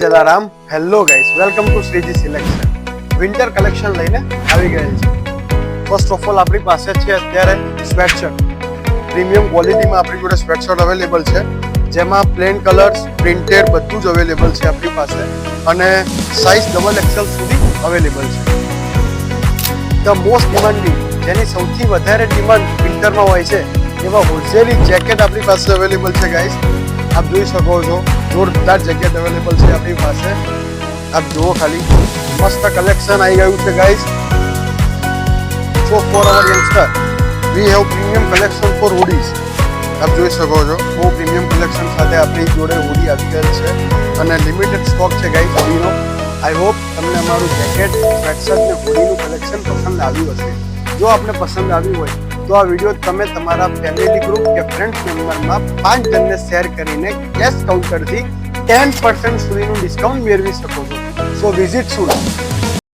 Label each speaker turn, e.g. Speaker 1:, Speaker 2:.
Speaker 1: Jalaram hello guys welcome to Shriji selection winter collection લઈને આવી ગયેલ છે. ફર્સ્ટ ઓફ ઓલ આપણી પાસે છે અત્યારે સ્વેટશર્ટ પ્રીમિયમ ક્વોલિટીમાં આપણી જોડે સ્વેટશર્ટ અવેલેબલ છે, જેમાં પ્લેન કલર્સ પ્રિન્ટેડ બધું જ અવેલેબલ છે આપણી પાસે અને સાઇઝ XXL સુધી અવેલેબલ છે. ધ મોસ્ટ ડિમાન્ડિંગ, જેની સૌથી વધારે ડિમાન્ડ વિન્ટરમાં હોય છે એવા હોલસેલી જેકેટ આપણી પાસે અવેલેબલ છે ગાઈસ. આપ જોઈ શકો છો જોરદાર જેકેટ અવેલેબલ છે આપણી પાસે. આપ જુઓ ખાલી મસ્ત કલેક્શન આવી ગયું છે guys. So for our youngster we have premium collection for hoodies. આપ જોઈ શકો છો બહુ પ્રીમિયમ કલેક્શન સાથે આપણી જોડે હુડી આવી ગયેલ છે અને લિમિટેડ સ્ટોક છે ગાઈસ હુડીનો. આઈ હોપ તમને અમારું જેકેટ સ્વેટશર્ટ ને હુડીનું કલેક્શન પસંદ આવ્યું હશે. જો આપને પસંદ આવ્યું હોય તો આ વિડીયો તમે તમારા ફેમિલી ગ્રુપ કે ફ્રેન્ડ્સ મેમ્બરમાં 5 જણને શેર કરીને કેશ કાઉન્ટરથી 10% સુધીનું ડિસ્કાઉન્ટ મેળવી શકો છો. સો વિઝિટ સુરત.